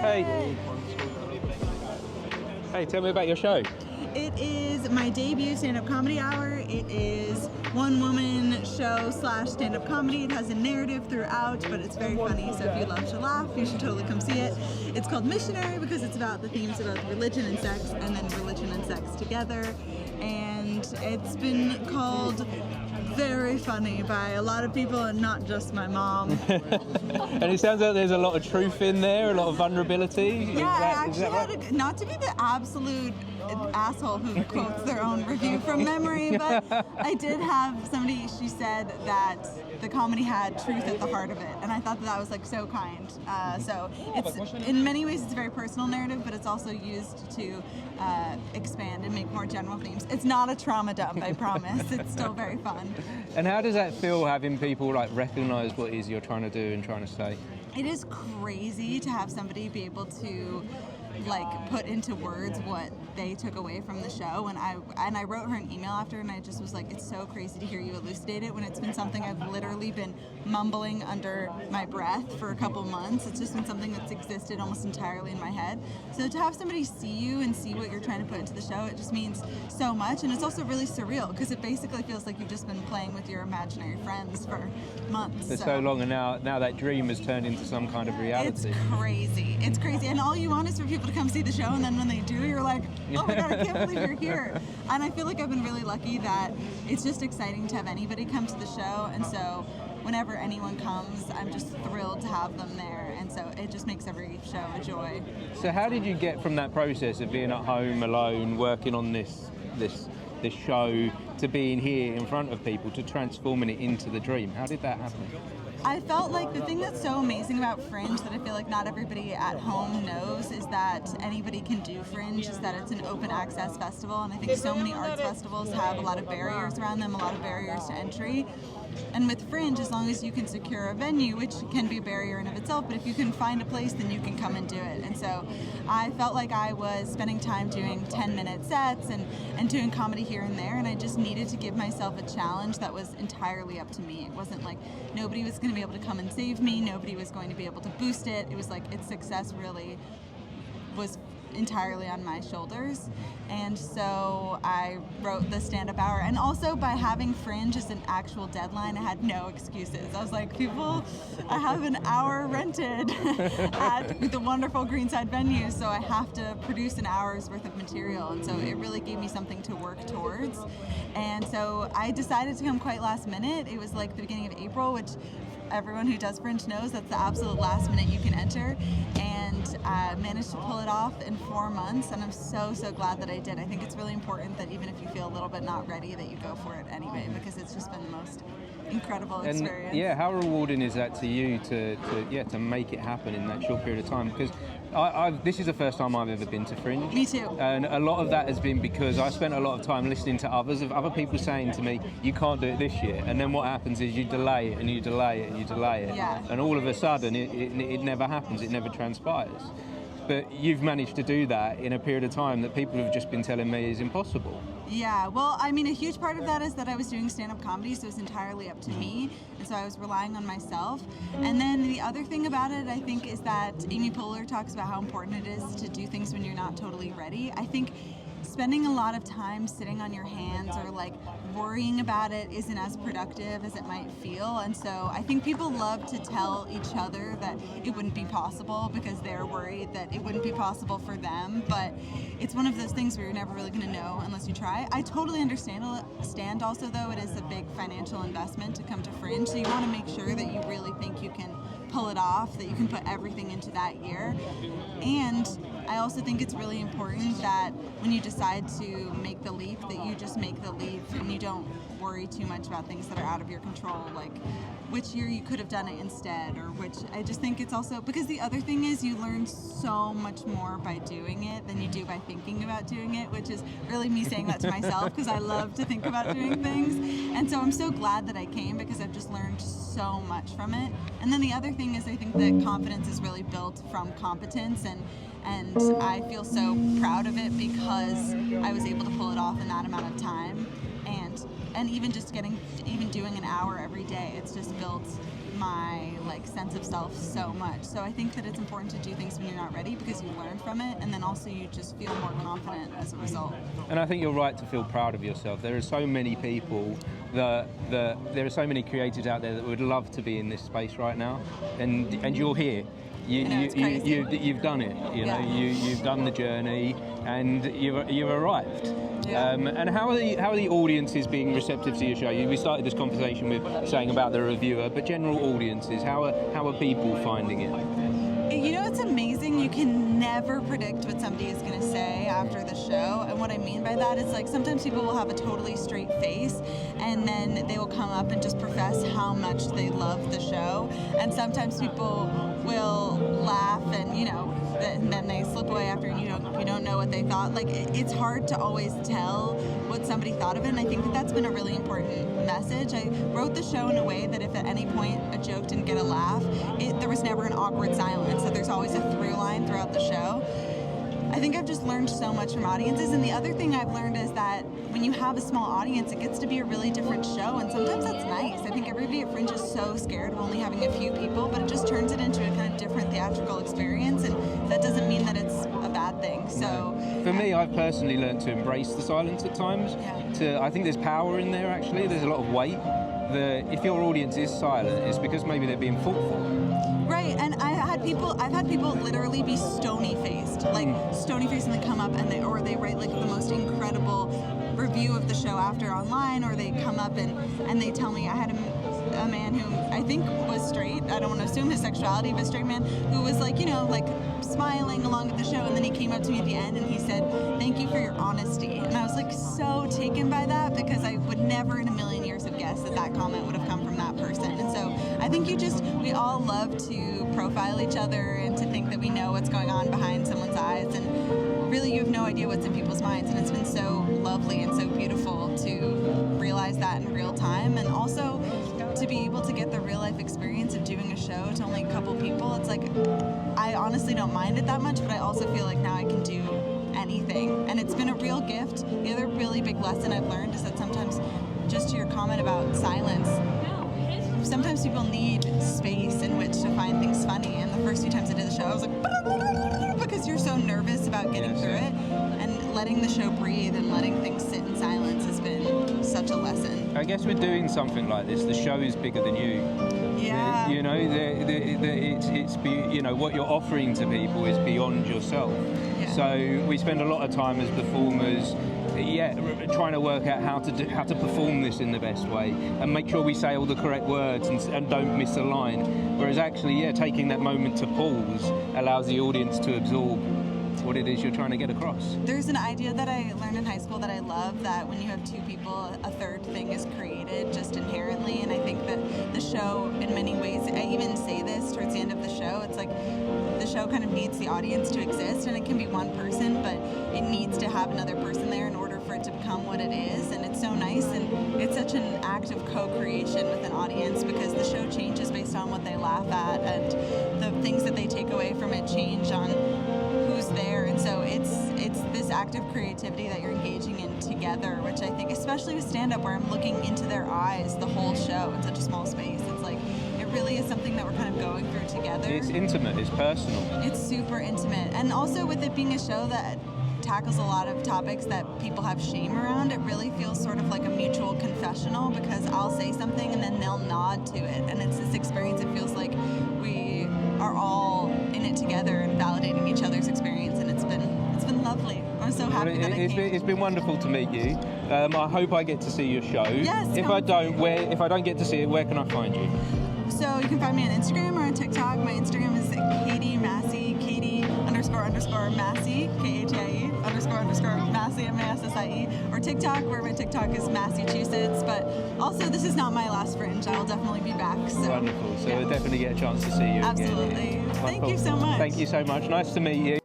Hey. Hey, tell me about your show. It is my debut stand-up comedy hour. It is one-woman show / stand-up comedy. It has a narrative throughout, but it's very funny, so if you love to laugh, you should totally come see it. It's called Missionary because it's about the themes about religion and sex, and then religion and sex together. And it's been called very funny by a lot of people, and not just my mom. And it sounds like there's a lot of truth in there, a lot of vulnerability. Yeah, I actually had not to be the absolute asshole who quotes their own review from memory, but I did have somebody, she said that the comedy had truth at the heart of it, and I thought that was like so kind. So it's, in many ways, it's a very personal narrative, but it's also used to expand and make more general themes. It's not a trauma dump, I promise. It's still very fun. And how does that feel, having people like recognize what it is you're trying to do and trying to say? It is crazy to have somebody be able to like put into words what they took away from the show, and I wrote her an email after, and I just was like, it's so crazy to hear you elucidate it when it's been something I've literally been mumbling under my breath for a couple months. It's just been something that's existed almost entirely in my head. So to have somebody see you and see what you're trying to put into the show, it just means so much, and it's also really surreal because it basically feels like you've just been playing with your imaginary friends for months. For so long, and now that dream has turned into some kind of reality. It's crazy. It's crazy, and all you want is for people to come see the show, and then when they do, you're like, oh my god, I can't believe you're here. And I feel like I've been really lucky that it's just exciting to have anybody come to the show, and so whenever anyone comes, I'm just thrilled to have them there, and so it just makes every show a joy. So how did you get from that process of being at home alone, working on this show, to being here in front of people, to transforming it into the dream? How did that happen? I felt like the thing that's so amazing about Fringe that I feel like not everybody at home knows is that anybody can do Fringe, is that it's an open access festival, and I think so many arts festivals have a lot of barriers around them, a lot of barriers to entry. And with Fringe, as long as you can secure a venue, which can be a barrier in of itself, but if you can find a place, then you can come and do it. And so I felt like I was spending time doing 10-minute sets and doing comedy here and there, and I just needed to give myself a challenge that was entirely up to me. It wasn't like nobody was going to be able to come and save me, nobody was going to be able to boost it. It was like its success really was entirely on my shoulders, and so I wrote the stand-up hour. And also, by having Fringe as an actual deadline, I had no excuses. I was like, people, I have an hour rented at the wonderful Greenside venue, so I have to produce an hour's worth of material, and so it really gave me something to work towards. And so I decided to come quite last minute. It was like the beginning of April, which everyone who does Fringe knows that's the absolute last minute you can enter, and I managed to pull it off in 4 months, and I'm so glad that I did. I think it's really important that even if you feel a little bit not ready, that you go for it anyway, because it's just been the most incredible experience. And yeah, how rewarding is that to you to make it happen in that short period of time? Because this is the first time I've ever been to Fringe. Me too. And a lot of that has been because I spent a lot of time listening to other people saying to me, you can't do it this year. And then what happens is you delay it and you delay it and you delay it. Yeah. And all of a sudden it never happens, it never transpires. But you've managed to do that in a period of time that people have just been telling me is impossible. Yeah, well, I mean, a huge part of that is that I was doing stand-up comedy, so it was entirely up to me, and so I was relying on myself. And then the other thing about it, I think, is that Amy Poehler talks about how important it is to do things when you're not totally ready. I think spending a lot of time sitting on your hands or like worrying about it isn't as productive as it might feel, and so I think people love to tell each other that it wouldn't be possible because they're worried that it wouldn't be possible for them, but it's one of those things where you're never really going to know unless you try. I totally understand also, though, it is a big financial investment to come to Fringe, so you want to make sure that you really think you can pull it off, that you can put everything into that year. And I also think it's really important that when you decide to make the leap, that you just make the leap and you don't worry too much about things that are out of your control, like which year you could have done it instead, or which, I just think it's also, because the other thing is you learn so much more by doing it than you do by thinking about doing it, which is really me saying that to myself because I love to think about doing things. And so I'm so glad that I came because I've just learned so much from it. And then the other thing is I think that confidence is really built from competence, and I feel so proud of it because I was able to pull it off in that amount of time. And even just getting even doing an hour every day, it's just built my like sense of self so much. So I think that it's important to do things when you're not ready, because you learn from it, and then also you just feel more confident as a result. And I think you're right to feel proud of yourself. There are so many people there are so many creatives out there that would love to be in this space right now, and you're here. You've done it. You've done the journey, and you've arrived. Yeah. And how are the audiences being receptive to your show? We started this conversation with saying about the reviewer, but general audiences, how are people finding it? You know, it's amazing. You can never predict what somebody is going to say after the show. And what I mean by that is, like, sometimes people will have a totally straight face, and then they will come up and just profess how much they love the show. And sometimes people will laugh, and and then they slip away after, and you don't know what they thought. Like, it's hard to always tell what somebody thought of it, and I think that that's been a really important message. I wrote the show in a way that if at any point a joke didn't get a laugh, there was never an awkward silence, that there's always a through line throughout the show. I think I've just learned so much from audiences, and the other thing I've learned is that when you have a small audience, it gets to be a really different show, and sometimes that's nice. I think everybody at Fringe is so scared of only having a few people, but it just turns it into a kind of different theatrical experience, and that doesn't mean that it's a bad thing. So for me, I've personally learned to embrace the silence at times. I think there's power in there, actually. There's a lot of weight. If your audience is silent, it's because maybe they're being thoughtful. Right, and I've had people literally be stony-faced, and they come up and they write like the most incredible review of the show after online, or they come up and they tell me. I had a man who I think was straight, I don't want to assume his sexuality, but a straight man who was like smiling along at the show, and then he came up to me at the end and he said, "Thank you for your honesty." And I was like so taken by that, because I would never in a million years have guessed that comment would have come from that person. And so I think we all love to profile each other and to think that we know what's going on behind someone's eyes, and really you have no idea what's in people's minds, and it's been so lovely and so beautiful to realize that in real time, and also to be able to get the real life experience of doing a show to only a couple people. It's like, I honestly don't mind it that much, but I also feel like now I can do anything, and it's been a real gift. The other really big lesson I've learned is that sometimes, just to your comment about silence, sometimes people need space in which to find things funny, and the first few times I did the show I was like, because you're so nervous about getting through it, and letting the show breathe and letting things sit in silence has been such a lesson. I guess with doing something like this, the show is bigger than you. Yeah. What you're offering to people is beyond yourself. Yeah. So we spend a lot of time as performers trying to work out how to perform this in the best way and make sure we say all the correct words and don't miss a line. Whereas actually, taking that moment to pause allows the audience to absorb what it is you're trying to get across. There's an idea that I learned in high school that I love, that when you have two people, a third thing is created just inherently, and I think that the show, in many ways, I even say this towards the end of the show, it's like the show kind of needs the audience to exist, and it can be one person, but it needs to have another person there in order for it to become what it is, and it's so nice, and it's such an act of co-creation with an audience, because the show changes based on what they laugh at, and the things that they take away from it change on who's there, and so it's this act of creativity that you're engaging in together, which I think, especially with stand-up, where I'm looking into their eyes the whole show in such a small space, it's like, it really is something that we're kind of going through together. It's intimate, it's personal. It's super intimate, and also with it being a show that tackles a lot of topics that people have shame around, it really feels sort of like a mutual confessional, because I'll say something and then they'll nod to it, and it's this experience, it feels like we are all in it together and validating each other's experience, and it's been lovely. I'm so happy that I came. It's been wonderful to meet you. I hope I get to see your show. Yes. If I don't get to see it, where can I find you? So you can find me on Instagram or on TikTok. My Instagram is Katie Massie, Katie __Massie, KHIE __ Massie, MASSIE, or TikTok, where my TikTok is Massachusetts. But also, this is not my last Fringe. I will definitely be back. So. Wonderful. So we'll definitely get a chance to see you Absolutely. again. Thank you so much. Thank you so much. Nice to meet you.